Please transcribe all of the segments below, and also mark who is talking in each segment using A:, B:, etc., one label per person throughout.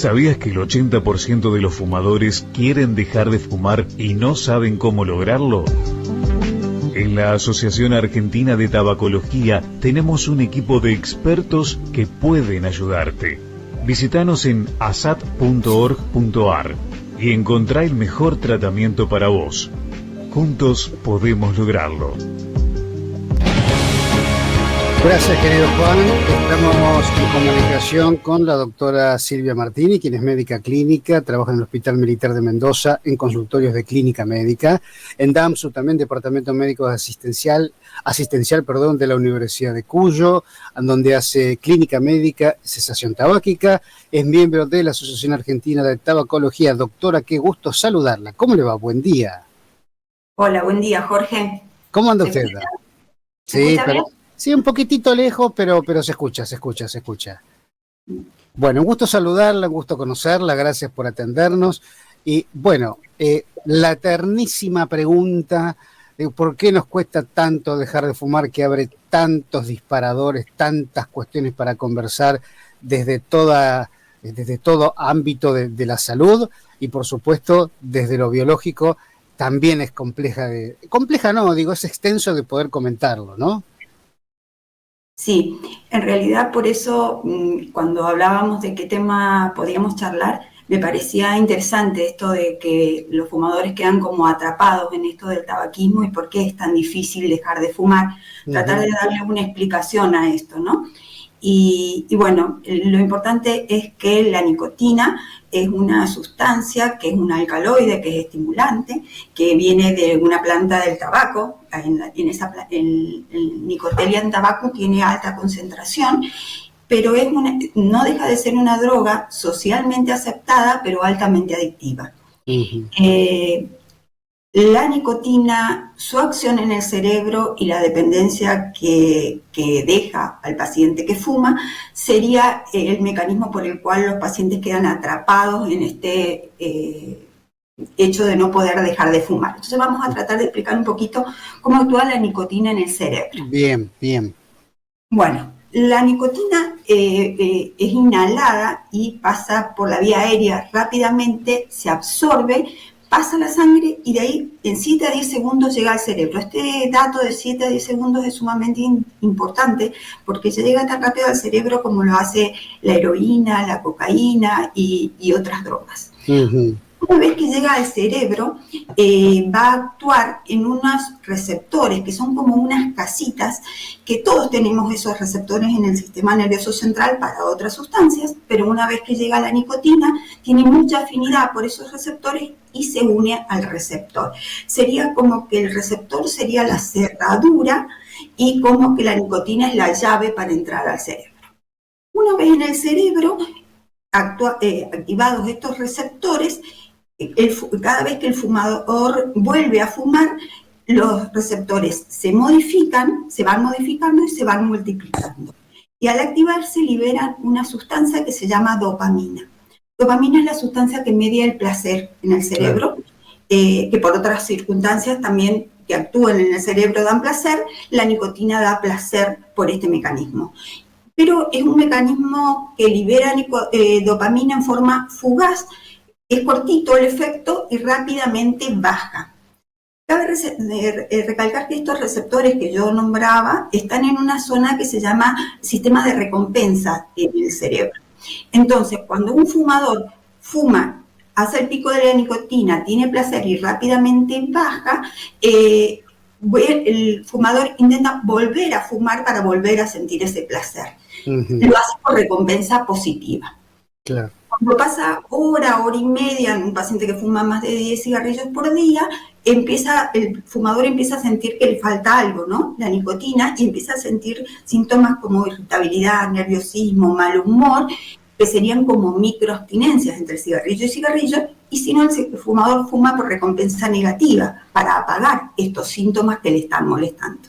A: ¿Sabías que el 80% de los fumadores quieren dejar de fumar y no saben cómo lograrlo? En la Asociación Argentina de Tabacología tenemos un equipo de expertos que pueden ayudarte. Visítanos en asat.org.ar y encontrá el mejor tratamiento para vos. Juntos podemos lograrlo.
B: Gracias, querido Juan. Estamos en comunicación con la doctora Silvia Martini, quien es médica clínica, trabaja en el Hospital Militar de Mendoza en consultorios de clínica médica, en DAMSU también, Departamento Médico Asistencial, de la Universidad de Cuyo, en donde hace clínica médica, cesación tabáquica, es miembro de la Asociación Argentina de Tabacología. Doctora, qué gusto saludarla. ¿Cómo le va? Buen día.
C: Hola, buen día, Jorge.
B: ¿Cómo anda usted?
C: Sí, pero...
B: Sí, un poquitito lejos, pero se escucha. Bueno, un gusto saludarla, un gusto conocerla, gracias por atendernos. Y bueno, la eternísima pregunta de por qué nos cuesta tanto dejar de fumar, que abre tantos disparadores, tantas cuestiones para conversar desde todo ámbito de la salud y por supuesto desde lo biológico también es es extenso de poder comentarlo, ¿no?
C: Sí, en realidad por eso cuando hablábamos de qué tema podíamos charlar, me parecía interesante esto de que los fumadores quedan como atrapados en esto del tabaquismo y por qué es tan difícil dejar de fumar, tratar de darle una explicación a esto, ¿no? Y bueno, lo importante es que la nicotina es una sustancia que es un alcaloide, que es estimulante, que viene de una planta del tabaco. El Nicotelia en tabaco tiene alta concentración, pero no deja de ser una droga socialmente aceptada, pero altamente adictiva. La nicotina, su acción en el cerebro y la dependencia que deja al paciente que fuma sería el mecanismo por el cual los pacientes quedan atrapados en este hecho de no poder dejar de fumar. Entonces vamos a tratar de explicar un poquito cómo actúa la nicotina en el cerebro.
B: Bien.
C: Bueno, la nicotina es inhalada y pasa por la vía aérea rápidamente, se absorbe, pasa la sangre y de ahí en 7 a 10 segundos llega al cerebro. Este dato de 7 a 10 segundos es sumamente importante porque se llega tan rápido al cerebro como lo hace la heroína, la cocaína y otras drogas. Una vez que llega al cerebro, va a actuar en unos receptores que son como unas casitas, que todos tenemos esos receptores en el sistema nervioso central para otras sustancias, pero una vez que llega la nicotina, tiene mucha afinidad por esos receptores y se une al receptor. Sería como que el receptor sería la cerradura y como que la nicotina es la llave para entrar al cerebro. Una vez en el cerebro, activados estos receptores, cada vez que el fumador vuelve a fumar, los receptores se van modificando y se van multiplicando. Y al activarse liberan una sustancia que se llama dopamina. Dopamina es la sustancia que media el placer en el cerebro, que por otras circunstancias también que actúan en el cerebro dan placer. La nicotina da placer por este mecanismo. Pero es un mecanismo que libera dopamina en forma fugaz. Es cortito el efecto y rápidamente baja. Cabe recalcar que estos receptores que yo nombraba están en una zona que se llama sistema de recompensa en el cerebro. Entonces, cuando un fumador fuma, hace el pico de la nicotina, tiene placer y rápidamente baja, el fumador intenta volver a fumar para volver a sentir ese placer. Lo hace por recompensa positiva.
B: Claro.
C: Cuando pasa hora y media en un paciente que fuma más de 10 cigarrillos por día, el fumador empieza a sentir que le falta algo, ¿no? La nicotina, y empieza a sentir síntomas como irritabilidad, nerviosismo, mal humor, que serían como microabstinencias entre cigarrillo y cigarrillo, y si no, el fumador fuma por recompensa negativa, para apagar estos síntomas que le están molestando.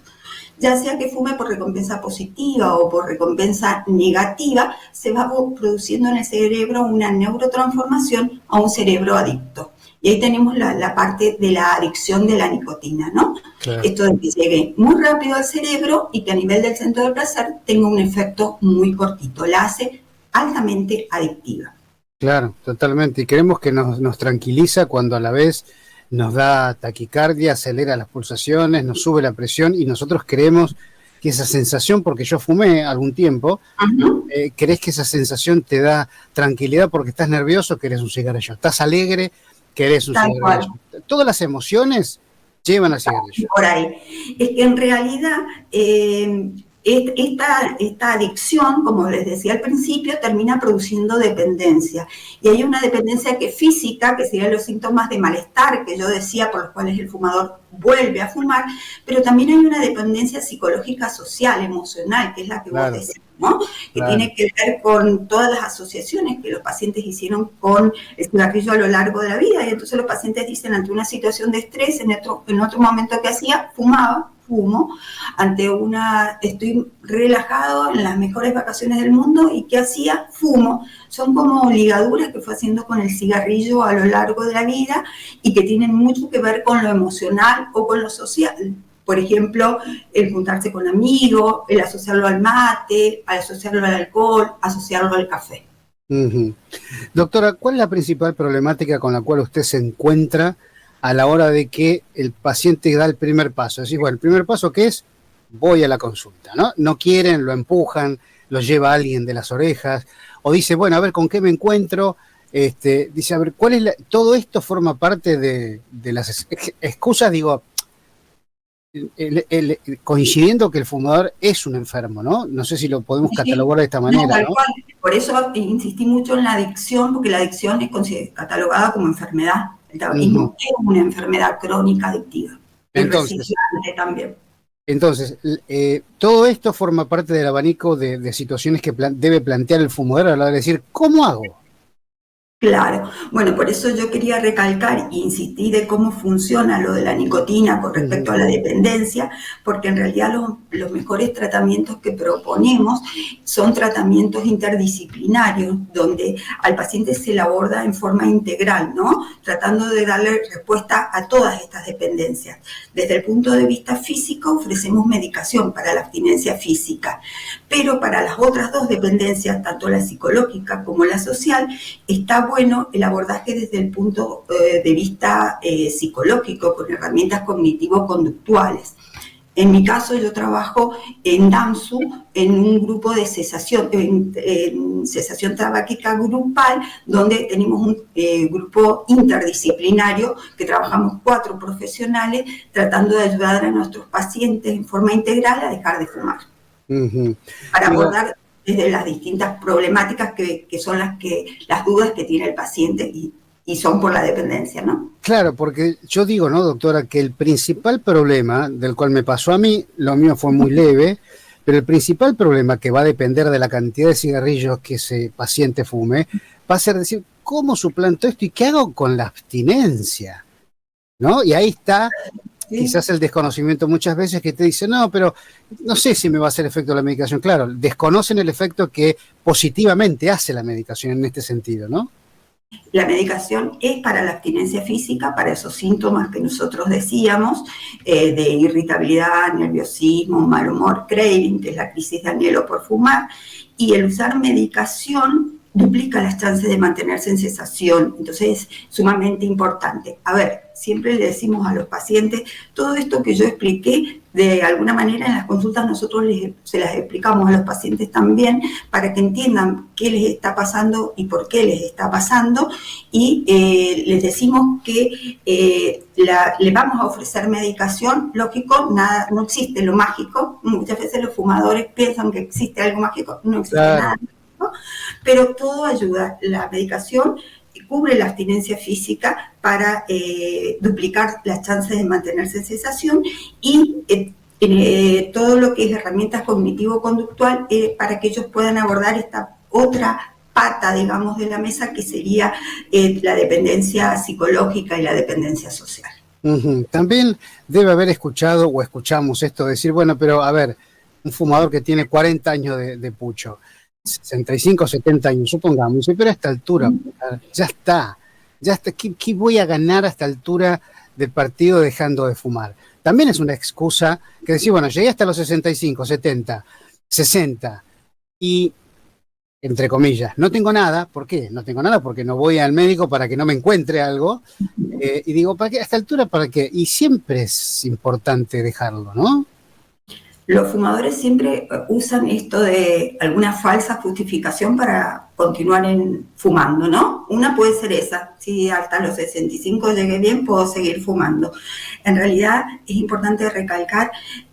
C: Ya sea que fume por recompensa positiva o por recompensa negativa, se va produciendo en el cerebro una neurotransformación a un cerebro adicto. Y ahí tenemos la parte de la adicción de la nicotina, ¿no? Claro. Esto de que llegue muy rápido al cerebro y que a nivel del centro del placer tenga un efecto muy cortito, la hace altamente adictiva.
B: Claro, totalmente. Y creemos que nos tranquiliza cuando a la vez nos da taquicardia, acelera las pulsaciones, nos sube la presión y nosotros creemos que esa sensación, porque yo fumé algún tiempo,
C: Ujú.
B: crees que esa sensación te da tranquilidad porque estás nervioso, querés un cigarrillo. Estás alegre, querés un
C: Tal cual.
B: cigarrillo. Todas las emociones llevan al cigarrillo.
C: Por ahí. Es que en realidad esta adicción, como les decía al principio, termina produciendo dependencia. Y hay una dependencia que es física, que serían los síntomas de malestar que yo decía, por los cuales el fumador vuelve a fumar, pero también hay una dependencia psicológica, social, emocional, que es la que vos
B: Claro,
C: decís, ¿no? Que
B: claro.
C: tiene que ver con todas las asociaciones que los pacientes hicieron con el cigarrillo a lo largo de la vida. Y entonces los pacientes dicen, ante una situación de estrés, en otro momento que hacía, fumo, ante estoy relajado en las mejores vacaciones del mundo, ¿y qué hacía? Fumo. Son como ligaduras que fue haciendo con el cigarrillo a lo largo de la vida y que tienen mucho que ver con lo emocional o con lo social. Por ejemplo, el juntarse con amigos, el asociarlo al mate, al asociarlo al alcohol, asociarlo al café.
B: Ujú. Doctora, ¿cuál es la principal problemática con la cual usted se encuentra a la hora de que el paciente da el primer paso? Es decir, bueno, el primer paso que es, voy a la consulta, ¿no? No quieren, lo empujan, lo lleva alguien de las orejas, o dice, bueno, a ver, ¿con qué me encuentro? Dice, a ver, ¿cuál es todo esto forma parte de las excusas, digo, coincidiendo que el fumador es un enfermo, ¿no? No sé si lo podemos
C: Sí,
B: catalogar de esta
C: no,
B: manera,
C: tal
B: ¿no?
C: cual. Por eso insistí mucho en la adicción, porque la adicción es catalogada como enfermedad. El
B: Ujú.
C: tabaquismo es una enfermedad crónica adictiva y
B: Entonces,
C: residuante también.
B: Entonces, todo esto forma parte del abanico de situaciones que debe plantear el fumador a la hora de decir, ¿cómo hago?
C: Claro, bueno, por eso yo quería recalcar e insistir de cómo funciona lo de la nicotina con respecto
B: Ujú.
C: a la dependencia, porque en realidad los mejores tratamientos que proponemos son tratamientos interdisciplinarios, donde al paciente se le aborda en forma integral, ¿no? Tratando de darle respuesta a todas estas dependencias. Desde el punto de vista físico, ofrecemos medicación para la abstinencia física, pero para las otras dos dependencias, tanto la psicológica como la social, está bueno el abordaje desde el punto de vista psicológico, con herramientas cognitivo-conductuales. En mi caso, yo trabajo en DAMSU, en un grupo de cesación, en cesación tabáquica grupal, donde tenemos un grupo interdisciplinario que trabajamos 4 profesionales tratando de ayudar a nuestros pacientes en forma integral a dejar de fumar,
B: Ujú.
C: para
B: Digo,
C: abordar desde las distintas problemáticas que son las dudas que tiene el paciente y son por la dependencia, ¿no?
B: claro, porque yo digo, ¿no, doctora? Que el principal problema del cual me pasó a mí, lo mío fue muy leve, pero el principal problema que va a depender de la cantidad de cigarrillos que ese paciente fume, va a ser decir, ¿cómo suplanto esto y qué hago con la abstinencia? ¿No? Y ahí está
C: Sí.
B: quizás el desconocimiento muchas veces que te dice, no, pero no sé si me va a hacer efecto la medicación. Claro, desconocen el efecto que positivamente hace la medicación en este sentido, ¿no?
C: La medicación es para la abstinencia física, para esos síntomas que nosotros decíamos, de irritabilidad, nerviosismo, mal humor, craving, que es la crisis de anhelo por fumar, y el usar medicación duplica las chances de mantenerse en cesación, entonces es sumamente importante. A ver, siempre le decimos a los pacientes, todo esto que yo expliqué, de alguna manera en las consultas nosotros se las explicamos a los pacientes también, para que entiendan qué les está pasando y por qué les está pasando, y les decimos que le vamos a ofrecer medicación. Lógico, nada, no existe lo mágico, muchas veces los fumadores piensan que existe algo mágico, no existe
B: Claro.
C: nada mágico, pero todo ayuda. La medicación cubre la abstinencia física para duplicar las chances de mantenerse en cesación, y todo lo que es herramientas cognitivo-conductual para que ellos puedan abordar esta otra pata, digamos, de la mesa, que sería la dependencia psicológica y la dependencia social.
B: Ujú. También debe haber escuchado o escuchamos esto decir, bueno, pero a ver, un fumador que tiene 40 años de pucho, 65, 70 años, supongamos, dice, pero a esta altura, ya está, ¿qué voy a ganar a esta altura del partido dejando de fumar? También es una excusa que decir, bueno, llegué hasta los 65, 70, 60 y entre comillas, no tengo nada. ¿Por qué? No tengo nada porque no voy al médico para que no me encuentre algo. Y digo, ¿para qué? ¿A esta altura para qué? Y siempre es importante dejarlo, ¿no?
C: Los fumadores siempre usan esto de alguna falsa justificación para continuar fumando, ¿no? Una puede ser esa, si hasta los 65 llegué bien, puedo seguir fumando. En realidad es importante recalcar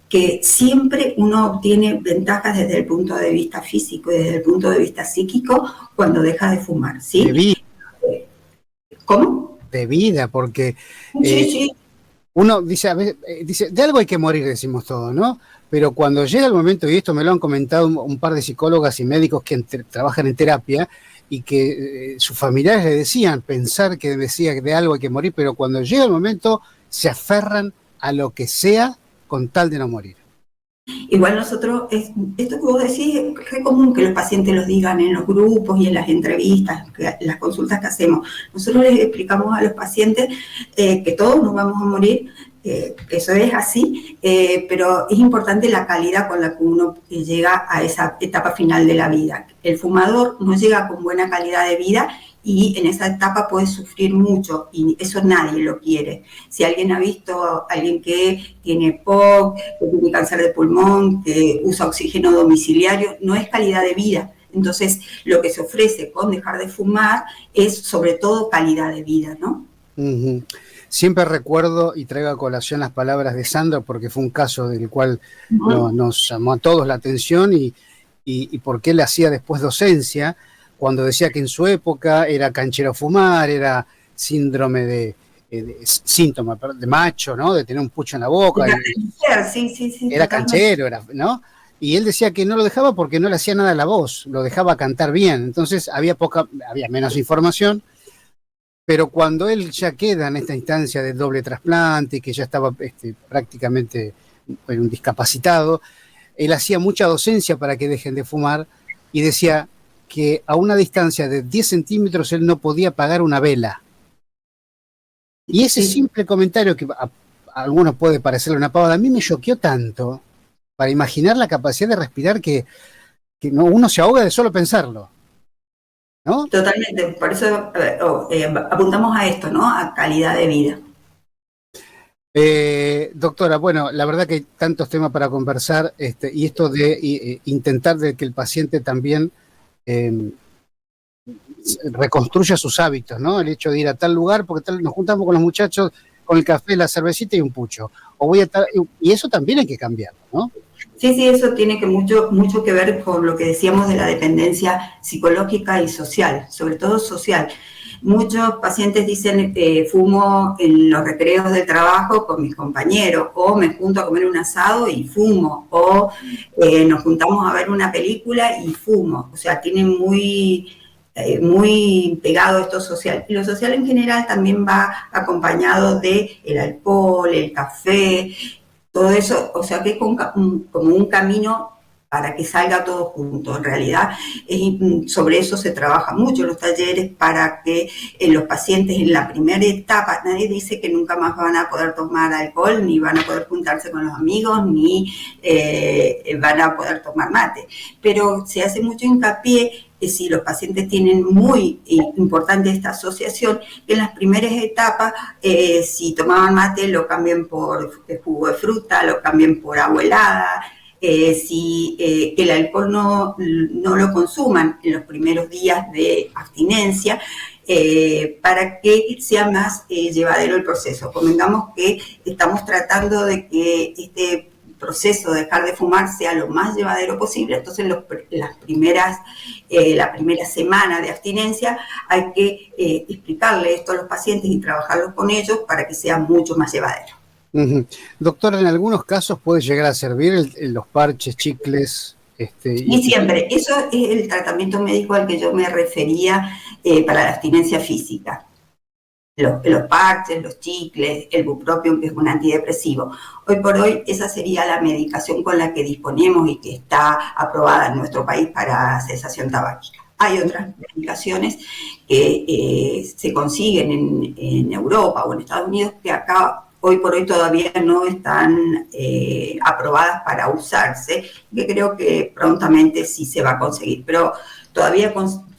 C: que siempre uno obtiene ventajas desde el punto de vista físico y desde el punto de vista psíquico cuando deja de fumar, ¿sí?
B: De vida.
C: ¿Cómo?
B: De vida, porque
C: Sí.
B: uno dice, a veces, dice, de algo hay que morir, decimos todos, ¿no? Pero cuando llega el momento, y esto me lo han comentado un par de psicólogas y médicos que trabajan en terapia, y que sus familiares le decían, pensar que decía que de algo hay que morir, pero cuando llega el momento se aferran a lo que sea con tal de no morir.
C: Igual nosotros, esto que vos decís, es re común que los pacientes los digan en los grupos y en las entrevistas, las consultas que hacemos. Nosotros les explicamos a los pacientes que todos nos vamos a morir, eso es así, pero es importante la calidad con la que uno llega a esa etapa final de la vida. El fumador no llega con buena calidad de vida y en esa etapa puede sufrir mucho y eso nadie lo quiere. Si alguien ha visto a alguien que tiene POC, que tiene cáncer de pulmón, que usa oxígeno domiciliario, no es calidad de vida. Entonces, lo que se ofrece con dejar de fumar es sobre todo calidad de vida, ¿no?
B: Uh-huh. Siempre recuerdo y traigo a colación las palabras de Sandra porque fue un caso del cual nos llamó a todos la atención y por qué él hacía después docencia, cuando decía que en su época era canchero fumar, era síndrome de síntoma de macho, ¿no? De tener un pucho en la boca.
C: Sí.
B: Era canchero, ¿no? Y él decía que no lo dejaba porque no le hacía nada a la voz, lo dejaba cantar bien. Entonces había menos información. Pero cuando él ya queda en esta instancia del doble trasplante, que ya estaba prácticamente un discapacitado, él hacía mucha docencia para que dejen de fumar y decía que a una distancia de 10 centímetros él no podía apagar una vela. Y ese simple comentario que a algunos puede parecerle una pavada, a mí me choqueó tanto para imaginar la capacidad de respirar que no, uno se ahoga de solo pensarlo. ¿No?
C: Totalmente, por eso apuntamos a esto, ¿no? A calidad de vida.
B: Doctora, bueno, la verdad que hay tantos temas para conversar y esto de intentar de que el paciente también reconstruya sus hábitos, ¿no? El hecho de ir a tal lugar, porque nos juntamos con los muchachos con el café, la cervecita y un pucho. Y eso también hay que cambiarlo, ¿no?
C: Sí, eso tiene mucho que ver con lo que decíamos de la dependencia psicológica y social, sobre todo social. Muchos pacientes dicen, fumo en los recreos del trabajo con mis compañeros, o me junto a comer un asado y fumo, o nos juntamos a ver una película y fumo. O sea, tienen muy pegado esto social. Y lo social en general también va acompañado de el alcohol, el café, todo eso, o sea que es como un camino para que salga todo junto. En realidad, sobre eso se trabaja mucho en los talleres para que los pacientes en la primera etapa, nadie dice que nunca más van a poder tomar alcohol, ni van a poder juntarse con los amigos, ni van a poder tomar mate. Pero se hace mucho hincapié si los pacientes tienen muy importante esta asociación, que en las primeras etapas, si tomaban mate, lo cambien por jugo de fruta, lo cambien por agua helada, que el alcohol no lo consuman en los primeros días de abstinencia, para que sea más llevadero el proceso. Convengamos que estamos tratando de que este proceso de dejar de fumar sea lo más llevadero posible, entonces la primera semana de abstinencia hay que explicarle esto a los pacientes y trabajarlo con ellos para que sea mucho más llevadero.
B: Uh-huh. Doctora, en algunos casos puede llegar a servir los parches, chicles.
C: Y siempre, eso es el tratamiento médico al que yo me refería para la abstinencia física. Los parches, los chicles, el bupropión, que es un antidepresivo. Hoy por hoy esa sería la medicación con la que disponemos y que está aprobada en nuestro país para cesación tabáquica. Hay otras medicaciones que se consiguen en Europa o en Estados Unidos que acá hoy por hoy todavía no están aprobadas para usarse, que creo que prontamente sí se va a conseguir. Pero Todavía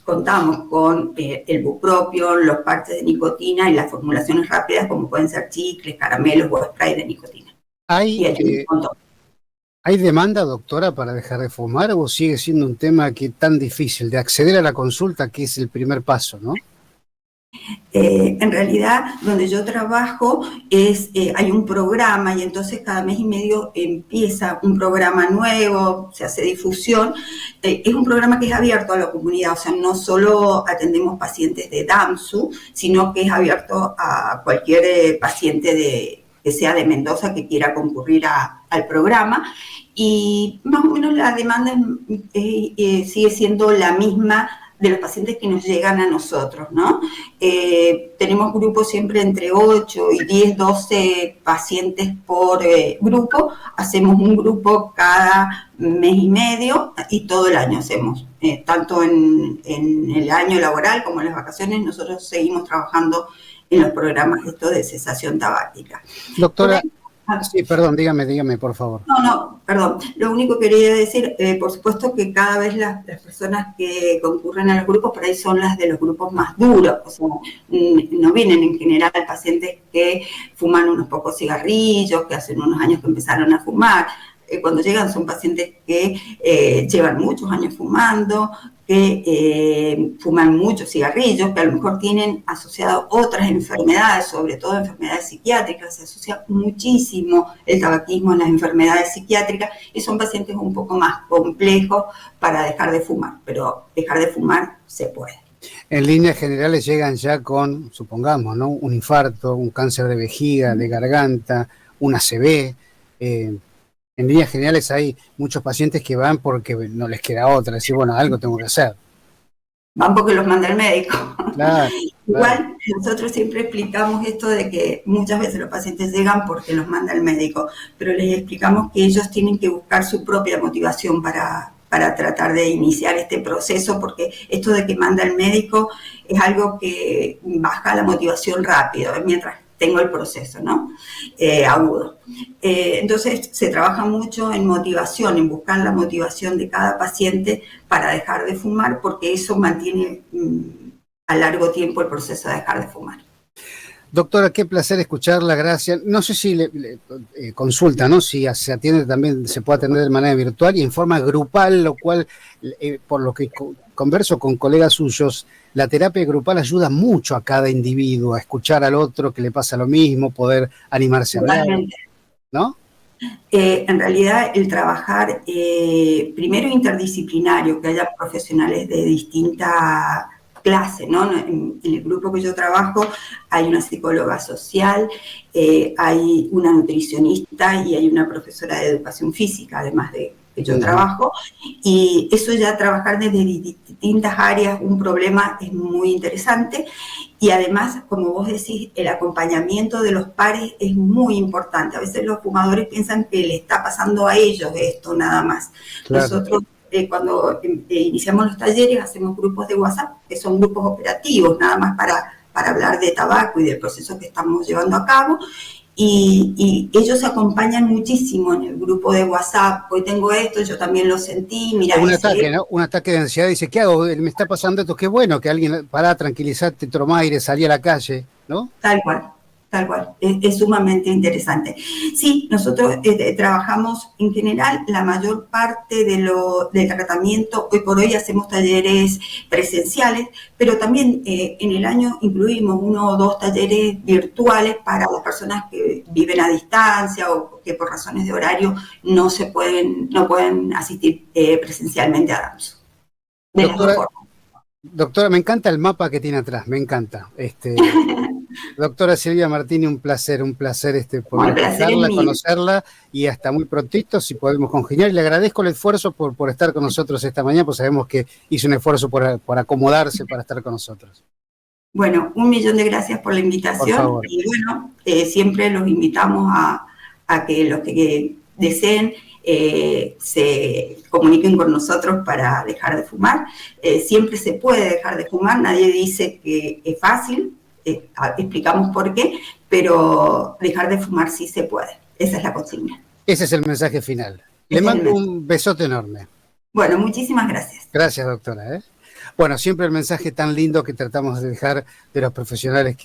C: contamos con el bupropión, los parches de nicotina y las formulaciones rápidas como pueden ser chicles, caramelos o spray de nicotina.
B: ¿Hay demanda, doctora, para dejar de fumar o sigue siendo un tema que tan difícil de acceder a la consulta, que es el primer paso, ¿no?
C: En realidad, donde yo trabajo hay un programa y entonces cada mes y medio empieza un programa nuevo, se hace difusión. Es un programa que es abierto a la comunidad, o sea, no solo atendemos pacientes de DAMSU, sino que es abierto a cualquier paciente que sea de Mendoza que quiera concurrir al programa. Y más o menos la demanda sigue siendo la misma de los pacientes que nos llegan a nosotros, ¿no? Tenemos grupos siempre entre 8 y 10, 12 pacientes por grupo. Hacemos un grupo cada mes y medio y todo el año hacemos. Tanto en el año laboral como en las vacaciones, nosotros seguimos trabajando en los programas estos de cesación tabáquica.
B: Doctora, sí, perdón, dígame, por favor.
C: No, perdón. Lo único que quería decir, por supuesto que cada vez las personas que concurren a los grupos por ahí son las de los grupos más duros. O sea, no vienen en general pacientes que fuman unos pocos cigarrillos, que hace unos años que empezaron a fumar. Cuando llegan son pacientes que llevan muchos años fumando, que fuman muchos cigarrillos, que a lo mejor tienen asociado otras enfermedades, sobre todo enfermedades psiquiátricas. Se asocia muchísimo el tabaquismo a las enfermedades psiquiátricas y son pacientes un poco más complejos para dejar de fumar, pero dejar de fumar se puede.
B: En líneas generales llegan ya con, supongamos, ¿no?, un infarto, un cáncer de vejiga, de garganta, un ACV. En líneas generales hay muchos pacientes que van porque no les queda otra, decir, bueno, algo tengo que hacer.
C: Van porque los manda el médico.
B: Claro,
C: Igual nosotros siempre explicamos esto de que muchas veces los pacientes llegan porque los manda el médico, pero les explicamos que ellos tienen que buscar su propia motivación para tratar de iniciar este proceso, porque esto de que manda el médico es algo que baja la motivación rápido, mientras tengo el proceso, ¿no? Agudo. Entonces se trabaja mucho en motivación, en buscar la motivación de cada paciente para dejar de fumar, porque eso mantiene a largo tiempo el proceso de dejar de fumar.
B: Doctora, qué placer escucharla, gracias. No sé si consulta, ¿no? Si se atiende también, se puede atender de manera virtual y en forma grupal, lo cual, por lo que converso con colegas suyos, la terapia grupal ayuda mucho a cada individuo, a escuchar al otro que le pasa lo mismo, poder animarse a hablar, ¿no?
C: En realidad, el trabajar primero interdisciplinario, que haya profesionales de distintas clase, ¿no? En el grupo que yo trabajo hay una psicóloga social, hay una nutricionista y hay una profesora de educación física, además de que yo trabajo, y eso ya trabajar desde distintas áreas, un problema es muy interesante, y además, como vos decís, el acompañamiento de los pares es muy importante. A veces los fumadores piensan que le está pasando a ellos esto nada más. Claro. Nosotros cuando iniciamos los talleres hacemos grupos de WhatsApp, que son grupos operativos, nada más para hablar de tabaco y del proceso que estamos llevando a cabo, y ellos se acompañan muchísimo en el grupo de WhatsApp. Hoy tengo esto, yo también lo sentí, mira.
B: Un ataque, ¿no? Un ataque de ansiedad, dice, ¿qué hago? Me está pasando esto, qué bueno que alguien, para tranquilizarte, toma aire, salí a la calle, ¿no?
C: Tal cual. Tal cual, es sumamente interesante. Sí, nosotros trabajamos en general la mayor parte del tratamiento. Hoy por hoy hacemos talleres presenciales, pero también en el año incluimos 1 o 2 talleres virtuales para las personas que viven a distancia o que por razones de horario no pueden asistir presencialmente a DAMSU.
B: Doctora, me encanta el mapa que tiene atrás, me encanta. Doctora Silvia Martini, un placer poder escucharla, conocerla y hasta muy prontito si podemos congeniar. Y le agradezco el esfuerzo por estar con nosotros esta mañana, pues sabemos que hizo un esfuerzo por acomodarse para estar con nosotros.
C: Bueno, 1.000.000 de gracias por la invitación. Por favor. Y bueno, siempre los invitamos a que los que deseen se comuniquen con nosotros para dejar de fumar. Siempre se puede dejar de fumar, nadie dice que es fácil. Explicamos por qué, pero dejar de fumar sí se puede. Esa es la consigna.
B: Ese es el mensaje final. Le mando un besote enorme.
C: Bueno, muchísimas gracias.
B: Gracias, doctora. Bueno, siempre el mensaje tan lindo que tratamos de dejar de los profesionales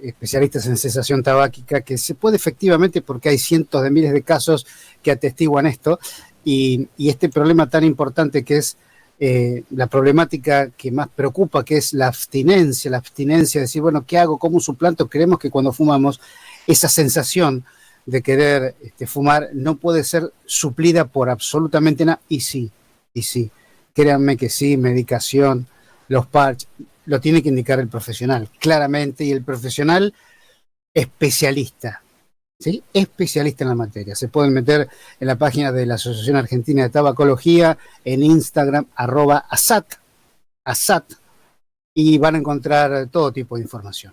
B: especialistas en cesación tabáquica, que se puede efectivamente, porque hay cientos de miles de casos que atestiguan esto, y este problema tan importante que es la problemática que más preocupa, que es la abstinencia, de decir, bueno, ¿qué hago? ¿Cómo suplanto? Creemos que cuando fumamos, esa sensación de querer fumar no puede ser suplida por absolutamente nada, y sí, créanme que sí, medicación, los patches, lo tiene que indicar el profesional, claramente, y el profesional especialista, ¿sí? Especialista en la materia. Se pueden meter en la página de la Asociación Argentina de Tabacología, en Instagram, @ASAT, y van a encontrar todo tipo de información.